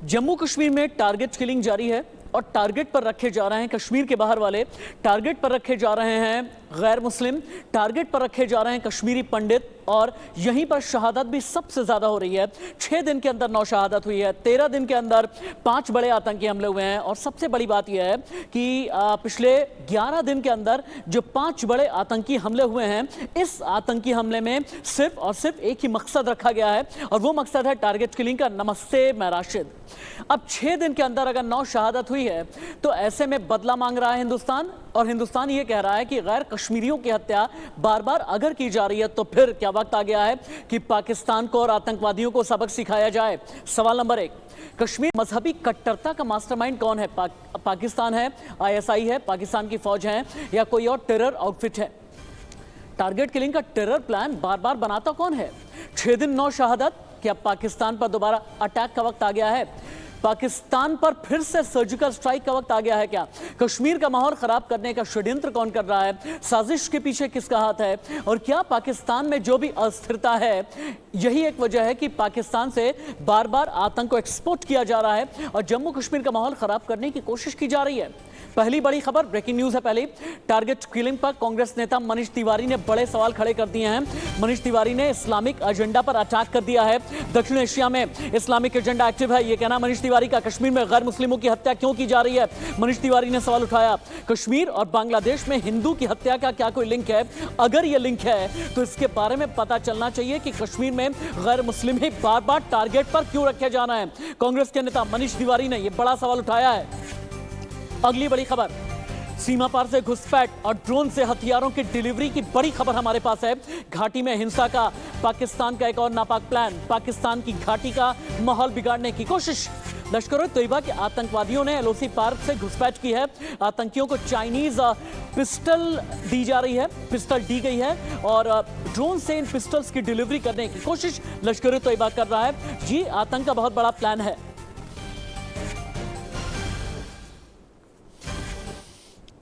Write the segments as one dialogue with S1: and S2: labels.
S1: जम्मू कश्मीर में target killing जारी है और टारगेट पर रखे जा रहे हैं कश्मीर के बाहर वाले, टारगेट पर रखे जा रहे हैं गैर मुस्लिम, टारगेट पर रखे जा रहे हैं कश्मीरी पंडित और यहीं पर शहादत भी सबसे ज्यादा हो रही है। 6 दिन के अंदर 9 शहादत हुई है, 13 दिन के अंदर 5 बड़े आतंकी हमले हुए हैं और सबसे बड़ी बात यह है कि पिछले 11 दिन के अंदर जो 5 बड़े आतंकी हमले हुए हैं, इस आतंकी हमले में सिर्फ और सिर्फ एक ही मकसद रखा गया है और वो मकसद है टारगेट किलिंग का। नमस्ते मैं राशिद। अब 6 दिन के अंदर अगर 9 शहादत हुई है तो ऐसे में बदला मांग रहा है हिंदुस्तान और हिंदुस्तान ये कह रहा है कि गैर कश्मीरियों की हत्या बार बार अगर की जा रही है तो फिर क्या वक्त आ गया है कि पाकिस्तान को और आतंकवादियों को सबक सिखाया जाए। सवाल नंबर 1, कश्मीर मजहबी कट्टरता का मास्टरमाइंड कौन है? पाकिस्तान है, आईएसआई है, पाकिस्तान की फौज है या कोई और टेरर आउटफिट है? टारगेट किलिंग का टेरर प्लान बार बार बनाता कौन है? 6 दिन 9 शहादत, क्या पाकिस्तान पर दोबारा अटैक का वक्त आ गया है? पाकिस्तान पर फिर से सर्जिकल स्ट्राइक का वक्त आ गया है क्या? कश्मीर का माहौल खराब करने का षड्यंत्र कौन कर रहा है? साजिश के पीछे किसका हाथ है? और क्या पाकिस्तान में जो भी अस्थिरता है यही एक वजह है कि पाकिस्तान से बार बार आतंक को एक्सपोर्ट किया जा रहा है और जम्मू कश्मीर का माहौल खराब करने की कोशिश की जा रही है? पहली बड़ी खबर, ब्रेकिंग न्यूज है पहली। टारगेट किलिंग पर कांग्रेस नेता मनीष तिवारी ने बड़े सवाल खड़े कर दिए हैं। मनीष तिवारी ने इस्लामिक एजेंडा पर अटैक कर दिया है। दक्षिण एशिया में इस्लामिक एजेंडा एक्टिव है, यह कहना मनीष तिवारी का। कश्मीर में गैर मुस्लिमों की हत्या क्यों की जा रही है? मनीष तिवारी ने सवाल उठाया। कश्मीर और बांग्लादेश में हिंदू की हत्या का क्या कोई लिंक है? अगर यह लिंक है तो इसके बारे में पता चलना चाहिए कि कश्मीर में गैर मुस्लिम ही बार बार टारगेट पर क्यों रखे जाना है। कांग्रेस के नेता मनीष तिवारी ने यह बड़ा सवाल उठाया है। अगली बड़ी खबर, सीमा पार से घुसपैठ और ड्रोन से हथियारों की डिलीवरी की बड़ी खबर हमारे पास है। घाटी में हिंसा का पाकिस्तान का एक और नापाक प्लान, पाकिस्तान की घाटी का माहौल बिगाड़ने की कोशिश। लश्कर-ए-तोयबा के आतंकवादियों ने एलओसी पार से घुसपैठ की है। आतंकियों को चाइनीज पिस्टल दी जा रही है, पिस्टल दी गई है और ड्रोन से इन पिस्टल्स की डिलीवरी करने की कोशिश लश्कर-ए-तोयबा कर रहा है। जी, आतंक का बहुत बड़ा प्लान है।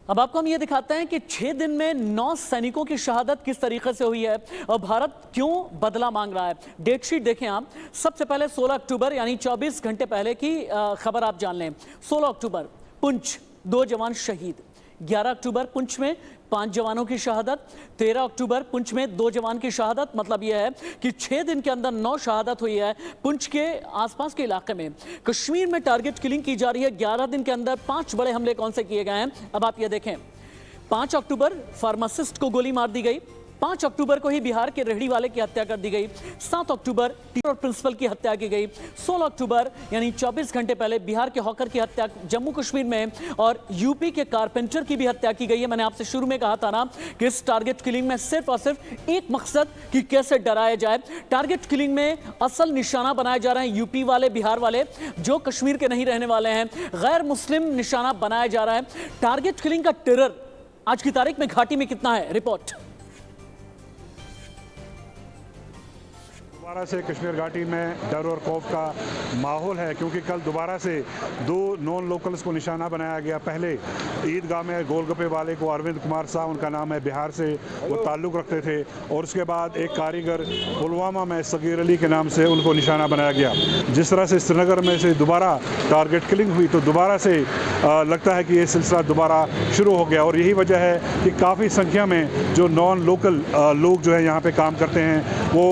S1: अब आपको हम ये दिखाते हैं कि 6 दिन में 9 सैनिकों की शहादत किस तरीके से हुई है और भारत क्यों बदला मांग रहा है। डेट शीट देखें आप। सबसे पहले 16 अक्टूबर यानी 24 घंटे पहले की खबर आप जान लें। 16 अक्टूबर पुंछ, 2 जवान शहीद। 11 अक्टूबर पुंछ में 5 जवानों की शहादत। 13 अक्टूबर पुंछ में 2 जवान की शहादत। मतलब यह है कि 6 दिन के अंदर 9 शहादत हुई है पुंछ के आसपास के इलाके में। कश्मीर में टारगेट किलिंग की जा रही है। 11 दिन के अंदर 5 बड़े हमले कौन से किए गए हैं, अब आप ये देखें। 5 अक्टूबर फार्मासिस्ट को गोली मार दी गई। 5 अक्टूबर को ही बिहार के रेहड़ी वाले की हत्या कर दी गई। 7 अक्टूबर टीचर और प्रिंसिपल की हत्या की गई। 16 अक्टूबर यानी 24 घंटे पहले बिहार के हॉकर की हत्या जम्मू कश्मीर में और यूपी के कारपेंटर की भी हत्या की गई है। मैंने आपसे शुरू में कहा था ना कि इस टारगेट किलिंग में सिर्फ और सिर्फ एक मकसद कि कैसे डराया जाए। टारगेट किलिंग में असल निशाना बनाए जा रहे हैं यूपी वाले, बिहार वाले, जो कश्मीर के नहीं रहने वाले हैं। गैर मुस्लिम निशाना बनाया जा रहा है। टारगेट किलिंग का टेरर आज की तारीख में घाटी में कितना है, रिपोर्ट।
S2: दोबारा से कश्मीर घाटी में डर और खौफ का माहौल है क्योंकि कल दोबारा से 2 नॉन लोकल्स को निशाना बनाया गया। पहले ईदगाह में गोलगप्पे वाले को अरविंद कुमार साहब, उनका नाम है, बिहार से वो ताल्लुक़ रखते थे, और उसके बाद एक कारीगर पुलवामा में सगीर अली के नाम से उनको निशाना बनाया गया। जिस तरह से श्रीनगर में से दोबारा टारगेट किलिंग हुई तो दोबारा से लगता है कि ये सिलसिला दोबारा शुरू हो गया और यही वजह है कि काफ़ी संख्या में जो नॉन लोकल लोग जो है यहाँ पे काम करते हैं वो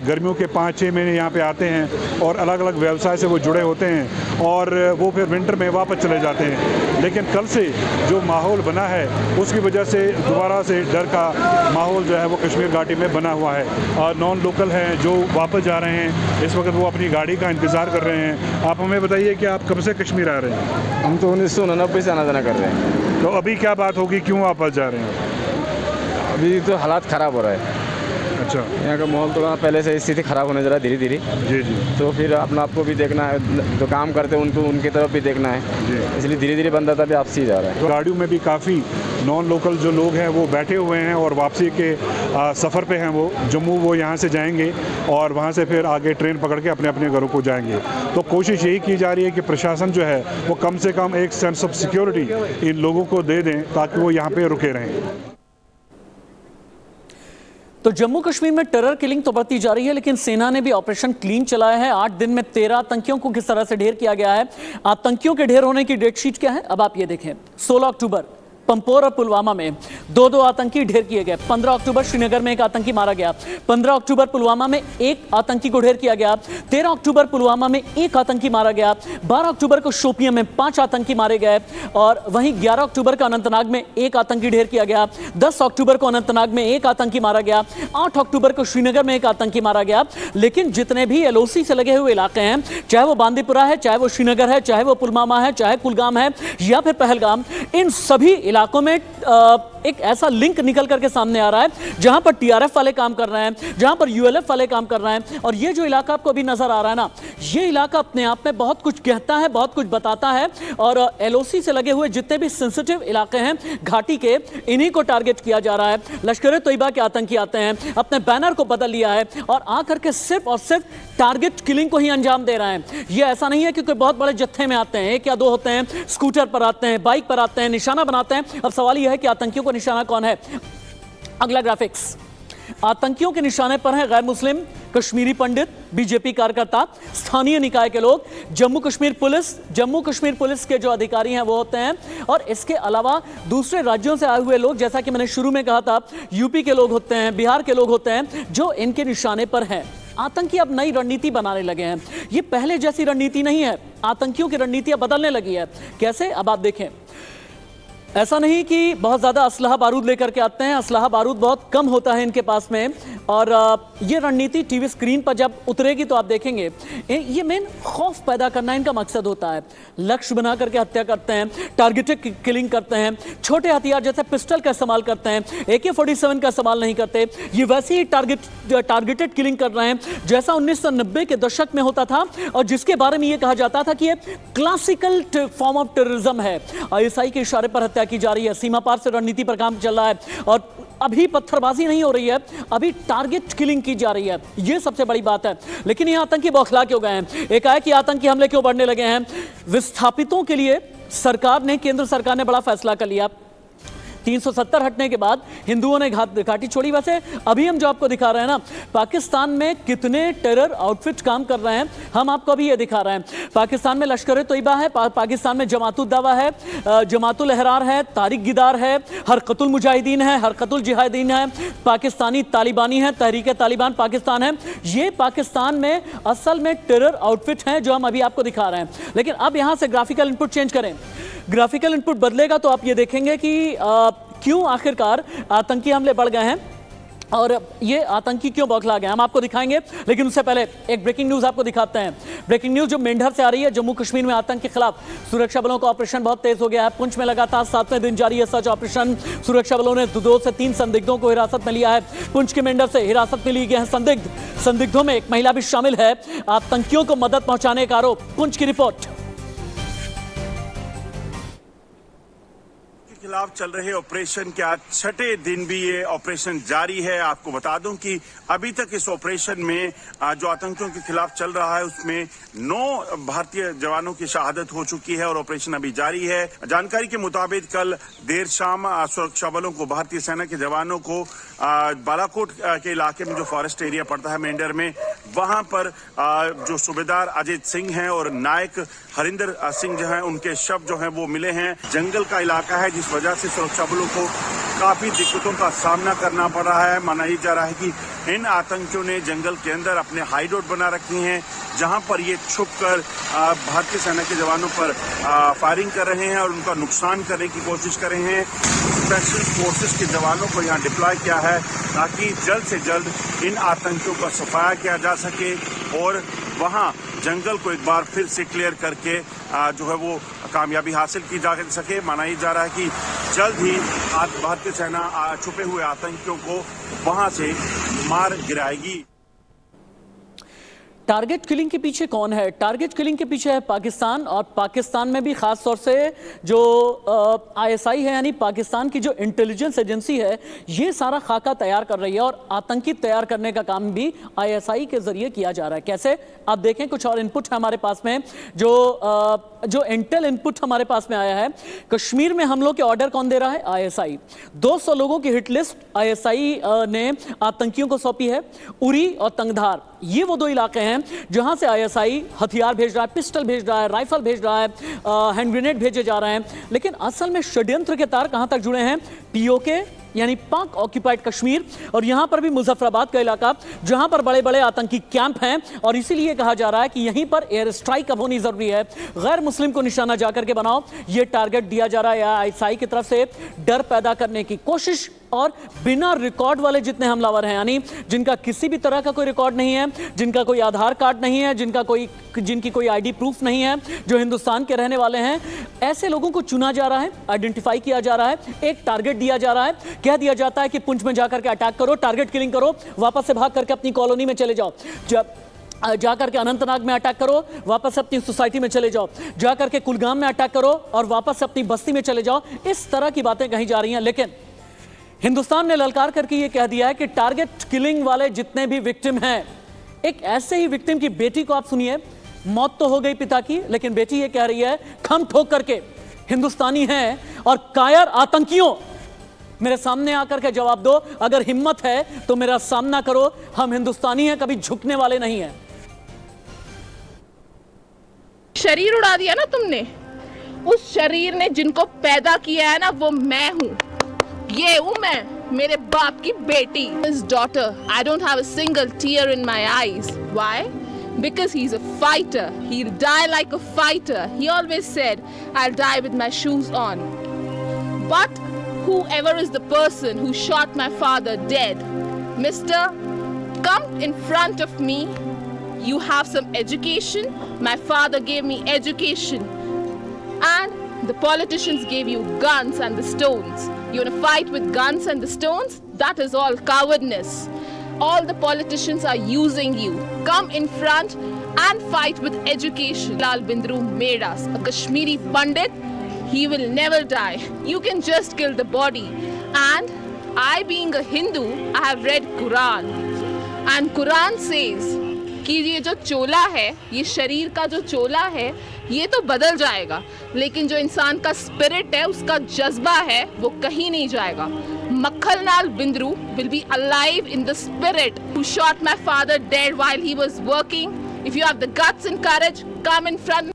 S2: गर्मियों के 5-6 महीने यहाँ पे आते हैं और अलग अलग व्यवसाय से वो जुड़े होते हैं और वो फिर विंटर में वापस चले जाते हैं। लेकिन कल से जो माहौल बना है उसकी वजह से दोबारा से डर का माहौल जो है वो कश्मीर घाटी में बना हुआ है और नॉन लोकल हैं जो वापस जा रहे हैं, इस वक्त वो अपनी गाड़ी का इंतज़ार कर रहे हैं। आप हमें बताइए कि आप कब से कश्मीर आ रहे हैं?
S3: हम तो 1989 से आना जाना कर रहे हैं।
S2: तो अभी क्या बात होगी, क्यों वापस जा रहे हैं?
S3: अभी तो हालात ख़राब हो रहा है।
S2: अच्छा,
S3: यहाँ का माहौल तो पहले से स्थिति ख़राब होने जा रहा है धीरे धीरे।
S2: जी जी।
S3: तो फिर अपना आपको भी देखना है, जो काम करते हैं उनको उनकी तरफ भी देखना है
S2: जी।
S3: इसलिए धीरे धीरे बंदा तभी आपसी जा रहा है।
S2: तो गाड़ियों में भी काफ़ी नॉन लोकल जो लोग हैं वो बैठे हुए हैं और वापसी के सफ़र पे हैं। वो जम्मू वो यहाँ से जाएंगे और वहाँ से फिर आगे ट्रेन पकड़ के अपने अपने घरों को जाएंगे। तो कोशिश यही की जा रही है कि प्रशासन जो है वो कम से कम एक सेंस ऑफ सिक्योरिटी इन लोगों को दे दें ताकि वो यहाँ पे रुके रहें।
S1: तो जम्मू कश्मीर में टेरर किलिंग तो बढ़ती जा रही है, लेकिन सेना ने भी ऑपरेशन क्लीन चलाया है। 8 दिन में 13 आतंकियों को किस तरह से ढेर किया गया है। आतंकियों के ढेर होने की डेट शीट क्या है, अब आप ये देखें। 16 अक्टूबर पंपोर और पुलवामा में दो आतंकी ढेर किए गए। 15 अक्टूबर श्रीनगर में एक आतंकी मारा गया। 15 अक्टूबर पुलवामा में एक आतंकी को ढेर किया गया। 13 अक्टूबर पुलवामा में एक आतंकी मारा गया। 12 अक्टूबर को शोपियां में 5 आतंकी मारे गए और वहीं 11 अक्टूबर को अनंतनाग में एक आतंकी ढेर किया गया। 10 अक्टूबर को अनंतनाग में एक आतंकी मारा गया। 8 अक्टूबर को श्रीनगर में एक आतंकी मारा गया। लेकिन जितने भी LOC से लगे हुए इलाके हैं, चाहे वो बांदीपुरा है, चाहे वो श्रीनगर है, चाहे वो पुलवामा है, चाहे कुलगाम है या फिर पहलगाम, इन सभी इलाकों में एक ऐसा लिंक निकल करके सामने आ रहा है जहां पर TRF वाले काम कर रहे हैं, जहां पर ULF वाले काम कर रहे हैं। और ये जो इलाका आपको अभी नजर आ रहा है ना, ये इलाका अपने आप में बहुत कुछ कहता है, बहुत कुछ बताता है। और LOC से लगे हुए जितने भी सेंसिटिव इलाके हैं घाटी के, इन्हीं को टारगेट किया जा रहा है। लश्कर ए तोयबा के आतंकी आते हैं, अपने बैनर को बदल लिया है और आकर के सिर्फ और सिर्फ टारगेट किलिंग को ही अंजाम दे रहे हैं। ये ऐसा नहीं है कि कोई बहुत बड़े जत्थे में आते हैं, 1 या 2 होते हैं, स्कूटर पर आते हैं, बाइक पर आते हैं, निशाना बनाते हैं। अब सवाल यह है कि आतंकियों का निशाना कौन है। अगला ग्राफिक्स, आतंकियों के निशाने पर हैं गैर मुस्लिम, कश्मीरी पंडित, BJP कार्यकर्ता, स्थानीय निकाय के लोग, जम्मू कश्मीर पुलिस के जो अधिकारी हैं वो होते हैं, और इसके अलावा दूसरे राज्यों से आए हुए लोग, जैसा कि मैंने शुरू में कहा था, यूपी के लोग होते हैं, बिहार के लोग होते हैं, जो इनके निशाने पर हैं। आतंकी अब नई रणनीति बनाने लगे हैं। ये पहले जैसी रणनीति नहीं है, आतंकियों की रणनीति अब बदलने लगी है। कैसे, अब आप देखें। ऐसा नहीं कि बहुत ज़्यादा असलहा बारूद लेकर के आते हैं, असलहा बारूद बहुत कम होता है इनके पास में। और ये रणनीति टीवी स्क्रीन पर जब उतरेगी तो आप देखेंगे, ये मेन खौफ पैदा करना इनका मकसद होता है। लक्ष्य बना करके हत्या करते हैं, टारगेटेड किलिंग करते हैं, छोटे हथियार जैसे पिस्टल का इस्तेमाल करते हैं, AK-47 का इस्तेमाल नहीं करते। ये वैसे ही टारगेटेड किलिंग कर रहे हैं जैसा 1990 के दशक में होता था, और जिसके बारे में ये कहा जाता था कि ये क्लासिकल फॉर्म ऑफ टेररिज्म है। ISI के इशारे पर हत्या की जा रही है, सीमा पार से रणनीति पर काम चल रहा है, और अभी पत्थरबाजी नहीं हो रही है, अभी टारगेट किलिंग की जा रही है। ये सबसे बड़ी बात है। लेकिन ये आतंकी बौखला क्यों गए हैं, एकाएक आतंकी हमले क्यों बढ़ने लगे हैं। विस्थापितों के लिए केंद्र सरकार ने बड़ा फैसला कर लिया। 370 हटने के बाद हिंदुओं ने घाटी छोड़ी। वैसे अभी हम जो आपको दिखा रहे हैं ना, पाकिस्तान में कितने टेरर आउटफिट काम कर रहे हैं, हम आपको अभी ये दिखा रहे हैं। पाकिस्तान में लश्कर ए तोयबा है, पाकिस्तान में जमातुल दावा है, जमातुल अहरार है, तारिक गिदार है, हरकतुल मुजाहिदीन है, हरकतुल जिहादीन है, पाकिस्तानी तालिबानी है, तहरीक तालिबान पाकिस्तान है। ये पाकिस्तान में असल में टेरर आउटफिट हैं जो हम अभी आपको दिखा रहे हैं। लेकिन अब यहाँ से ग्राफिकल इनपुट चेंज करें, ग्राफिकल इनपुट बदलेगा तो आप ये देखेंगे कि क्यों आखिरकार आतंकी हमले बढ़ गए हैं और ये आतंकी क्यों बौखला गए, हम आपको दिखाएंगे। लेकिन उससे पहले एक ब्रेकिंग न्यूज़ आपको दिखाते हैं। ब्रेकिंग न्यूज़ जो मेंढर से आ रही है। जम्मू कश्मीर में आतंक के खिलाफ सुरक्षा बलों का ऑपरेशन बहुत तेज हो गया है। पुंछ में लगातार 7वें दिन जारी है सर्च ऑपरेशन। सुरक्षा बलों ने 2 से 3 संदिग्धों को हिरासत में लिया है। पुंछ के मेंढर से हिरासत में लिए गए हैं संदिग्धों में एक महिला भी शामिल है। आतंकियों को मदद पहुंचाने का आरोप। पुंछ की रिपोर्ट।
S4: खिलाफ चल रहे ऑपरेशन के आज 6ठे दिन भी ये ऑपरेशन जारी है। आपको बता दूं कि अभी तक इस ऑपरेशन में जो आतंकियों के खिलाफ चल रहा है उसमें 9 भारतीय जवानों की शहादत हो चुकी है और ऑपरेशन अभी जारी है। जानकारी के मुताबिक कल देर शाम सुरक्षा बलों को, भारतीय सेना के जवानों को बालाकोट के इलाके में जो फॉरेस्ट एरिया पड़ता है मेंढर में, वहां पर जो सूबेदार अजीत सिंह हैं और नायक हरिंदर सिंह जो हैं, उनके शव जो हैं वो मिले हैं। जंगल का इलाका है जिस वजह से सुरक्षा बलों को काफी दिक्कतों का सामना करना पड़ रहा है। माना ही जा रहा है कि इन आतंकियों ने जंगल के अंदर अपने हाइडआउट बना रखी हैं, जहां पर ये छुपकर भारतीय सेना के जवानों पर फायरिंग कर रहे हैं और उनका नुकसान करने की कोशिश कर रहे हैं। स्पेशल फोर्सेस के जवानों को यहाँ डिप्लॉय किया है ताकि जल्द से जल्द इन आतंकियों का सफाया किया जा सके और वहां जंगल को एक बार फिर से क्लियर करके जो है वो कामयाबी हासिल की जा सके। माना ही जा रहा है कि जल्द ही भारतीय सेना छुपे हुए आतंकियों को वहां से मार गिराएगी।
S1: टारगेट किलिंग के पीछे कौन है? टारगेट किलिंग के पीछे है पाकिस्तान, और पाकिस्तान में भी खास तौर से जो आईएसआई है, यानी पाकिस्तान की जो इंटेलिजेंस एजेंसी है, ये सारा खाका तैयार कर रही है और आतंकी तैयार करने का काम भी आईएसआई के जरिए किया जा रहा है। कैसे? आप देखें, कुछ और इनपुट है हमारे पास में, जो इंटेल इनपुट हमारे पास में आया है। कश्मीर में हमलों के ऑर्डर कौन दे रहा है? आईएसआई। 200 लोगों की हिट लिस्ट आईएसआई ने आतंकियों को सौंपी है। उरी और तंगधार, ये वो 2 इलाके हैं जहां से आईएसआई हथियार भेज रहा है, पिस्टल भेज रहा है, राइफल भेज रहा है, हैंड ग्रेनेड भेजे जा रहे हैं। लेकिन असल में षड्यंत्र के तार कहां तक जुड़े हैं? पीओके यानी पाक ऑक्यूपाइड कश्मीर, और यहां पर भी मुजफ्फराबाद का इलाका, जहां पर बड़े बड़े आतंकी कैंप हैं, और इसीलिए कहा जा रहा है कि यहीं पर एयर स्ट्राइक अब होनी जरूरी है। गैर मुस्लिम को निशाना जाकर के बनाओ, ये टारगेट दिया जा रहा है आईएसआई की तरफ से, डर पैदा करने की कोशिश। और बिना रिकॉर्ड वाले जितने हमलावर हैं, यानी जिनका किसी भी तरह का कोई रिकॉर्ड नहीं है, जिनका कोई आधार कार्ड नहीं है, जिनकी कोई आईडी प्रूफ नहीं है, जो हिंदुस्तान के रहने वाले हैं, ऐसे लोगों को चुना जा रहा है, आइडेंटिफाई किया जा रहा है, एक टारगेट दिया जा रहा है, कह दिया जाता है कि पुंछ में जाकर के अटैक करो, टारगेट किलिंग करो, वापस से भाग करके अपनी कॉलोनी में चले जाओ, जाकर के अनंतनाग में अटैक करो, वापस अपनी सोसाइटी में चले जाओ, जाकर के कुलगाम में अटैक करो और वापस अपनी बस्ती में चले जाओ। इस तरह की बातें कही जा रही हैं। लेकिन हिंदुस्तान ने ललकार करके ये कह दिया है कि टारगेट किलिंग वाले जितने भी विक्टिम हैं, एक ऐसे ही विक्टिम की बेटी को आप सुनिए, मौत तो हो गई पिता की, लेकिन बेटी ये कह रही है, खम ठोक करके हिंदुस्तानी हैं और कायर आतंकियों, मेरे सामने आकर के जवाब दो, अगर हिम्मत है तो मेरा सामना करो, हम हिंदुस्तानी हैं, कभी झुकने वाले नहीं हैं।
S5: शरीर उड़ा दिया ना तुमने, उस शरीर ने जिनको पैदा किया है ना, वो मैं हूं, ये हूं मैं, मेरे बाप की बेटी। His daughter, I don't have a single tear in my eyes. Why? Because he's a fighter. He'll die like a fighter. He always said, I'll die with my shoes on. But whoever is the person who shot my father dead, mister, come in front of me. You have some education. My father gave me education. And the politicians gave you guns and the stones. You want to fight with guns and the stones? That is all cowardness. All the politicians are using you. Come in front and fight with education. Lal Bindru made us a Kashmiri Pandit. He will never die. You can just kill the body. And I, being a Hindu, I have read Quran. And Quran says कि ये जो चोला है, ये शरीर का जो चोला है, ये तो बदल जाएगा, लेकिन जो इंसान का स्पिरिट है, उसका जज्बा है, वो कहीं नहीं जाएगा। Makhalnal Bindru will be alive in the spirit who shot my father dead while he was working. If you have the guts and courage, come in front.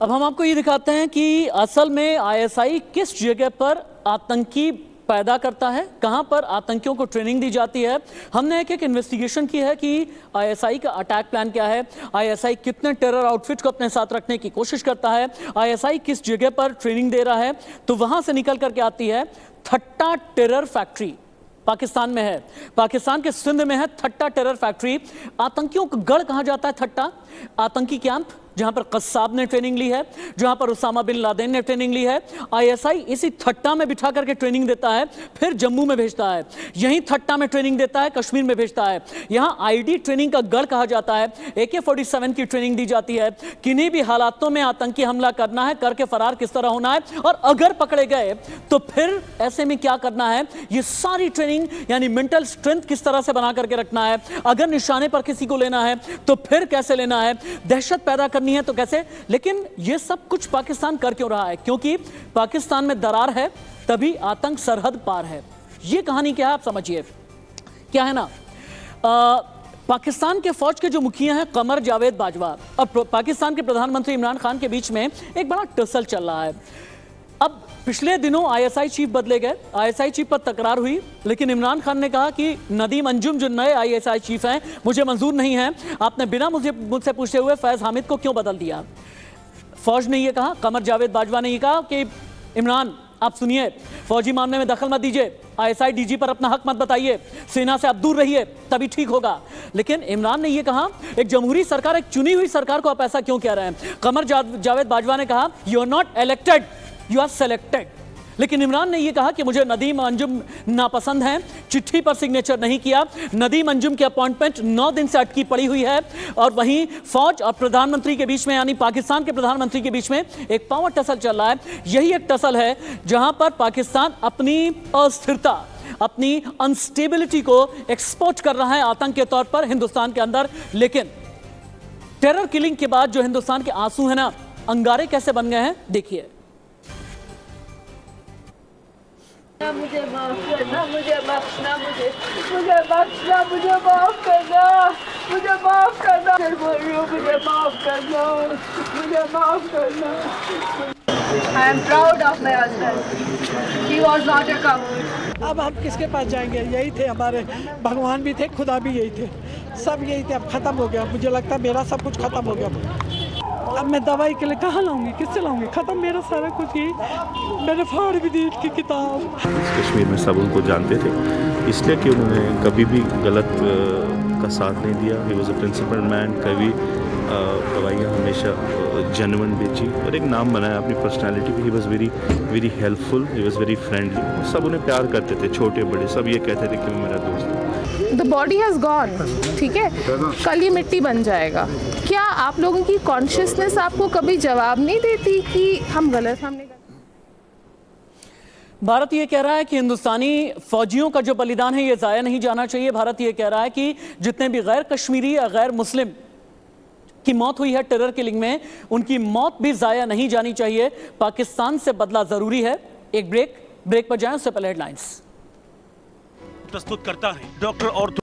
S1: अब हम आपको ये दिखाते हैं कि असल में आईएसआई किस जगह पर आतंकी पैदा करता है, कहां पर आतंकियों को ट्रेनिंग दी जाती है। हमने एक इन्वेस्टिगेशन की है कि आईएसआई का अटैक प्लान क्या है, आईएसआई कितने टेरर आउटफिट को अपने साथ रखने की कोशिश करता है, आईएसआई किस जगह पर ट्रेनिंग दे रहा है। तो वहां से निकल करके आती है थट्टा टेरर फैक्ट्री, पाकिस्तान में है, पाकिस्तान के सिंध में है थट्टा टेरर फैक्ट्री। आतंकियों का गढ़ कहा जाता है थट्टा, आतंकी कैंप जहां पर कस्साब ने ट्रेनिंग ली है, जहां पर उसामा बिन लादेन ने ट्रेनिंग ली है। आईएसआई इसी थट्टा में बिठा करके ट्रेनिंग देता है, फिर जम्मू में भेजता है, यहीं थट्टा में ट्रेनिंग देता है, कश्मीर में भेजता है। यहां आईडी ट्रेनिंग का गढ़ कहा जाता है, AK-47 की ट्रेनिंग दी जाती है, किन्हीं भी हालातों में आतंकी हमला करना है, करके फरार किस तरह होना है, और अगर पकड़े गए तो फिर ऐसे में क्या करना है, ये सारी ट्रेनिंग यानी मेंटल स्ट्रेंथ किस तरह से बना करके रखना है, अगर निशाने पर किसी को लेना है तो फिर कैसे लेना है, दहशत पैदा करनी है तो कैसे। लेकिन ये सब कुछ पाकिस्तान कर क्यों रहा है? क्योंकि पाकिस्तान में दरार है, तभी आतंक सरहद पार है। ये कहानी क्या है आप समझिए, क्या है ना, पाकिस्तान के फौज के जो मुखिया हैं कमर जावेद बाजवा और पाकिस्तान के प्रधानमंत्री इमरान खान के बीच में एक बड़ा टसल चल रहा है। अब पिछले दिनों आईएसआई चीफ बदले गए, आईएसआई चीफ पर तकरार हुई, लेकिन इमरान खान ने कहा कि नदीम अंजुम जो नए आईएसआई चीफ हैं मुझे मंजूर नहीं है, आपने बिना मुझसे पूछे हुए फैज हामिद को क्यों बदल दिया। फौज ने यह कहा, कमर जावेद बाजवा ने यह कहा कि इमरान आप सुनिए, फौजी मामले में दखल मत दीजिए, आईएसआई डीजी पर अपना हक मत बताइए, सेना से आप दूर रहिए तभी ठीक होगा। लेकिन इमरान ने यह कहा, एक जमहूरी सरकार, एक चुनी हुई सरकार को आप ऐसा क्यों कह रहे हैं। कमर जावेद बाजवा ने कहा, you are not elected, you are selected. लेकिन इमरान ने यह कहा कि मुझे नदीम अंजुम नापसंद हैं, चिट्ठी पर सिग्नेचर नहीं किया। नदीम अंजुम की अपॉइंटमेंट 9 दिन से अटकी पड़ी हुई है। और वहीं फौज और प्रधानमंत्री के बीच में, यानी पाकिस्तान के प्रधानमंत्री के बीच में एक पावर टसल चल रहा है। यही एक टसल है जहां पर पाकिस्तान अपनी अस्थिरता, अपनी अनस्टेबिलिटी को एक्सपोर्ट कर रहा है आतंक के तौर पर हिंदुस्तान के अंदर। लेकिन टेरर किलिंग के बाद जो हिंदुस्तान के आंसू हैं ना, अंगारे कैसे बन गए हैं, देखिए।
S6: मुझे माफ करना, मुझे बख्शना, मुझे बख्शना, मुझे माफ करना, मुझे माफ करना, मुझे माफ करना, मुझे माफ करना। I am proud of my husband. He was not a coward.
S7: अब हम किसके पास जाएंगे? यही थे हमारे, भगवान भी थे, खुदा भी यही थे, सब यही थे। अब खत्म हो गया, मुझे लगता है मेरा सब कुछ खत्म हो गया। अब मैं दवाई के लिए कहाँ लाऊंगी, किससे लाऊंगी? खत्म मेरा सारा कुछ ही। मैंने फाड़ भी दी की किताब।
S8: कश्मीर में सब उनको जानते थे, इसलिए कि उन्होंने कभी भी गलत का साथ नहीं दिया। He was a principle man. कभी दवाइयाँ हमेशा जेन्युइन बेची और एक नाम बनाया अपनी पर्सनालिटी पे। He was very helpful, he was very friendly. सब उन्हें प्यार करते थे, छोटे बड़े सब ये कहते थे कि वो मेरा दोस्त है।
S5: द बॉडी हैज़ गॉन, ठीक है, कल ये मिट्टी बन जाएगा। क्या आप लोगों की कॉन्शियसनेस आपको कभी जवाब नहीं देती कि हम गलत हमने गलत?
S1: भारत ये कह रहा है कि हिंदुस्तानी फौजियों का जो बलिदान है ये ज़ाया नहीं जाना चाहिए। भारत ये कह रहा है कि जितने भी गैर कश्मीरी या गैर मुस्लिम की मौत हुई है टेरर किलिंग में, उनकी मौत भी ज़ाया नहीं जानी चाहिए। पाकिस्तान से बदला ज़रूरी है। एक ब्रेक पर जाएं, उससे पहले हेडलाइंस
S9: प्रस्तुत करता है डॉक्टर और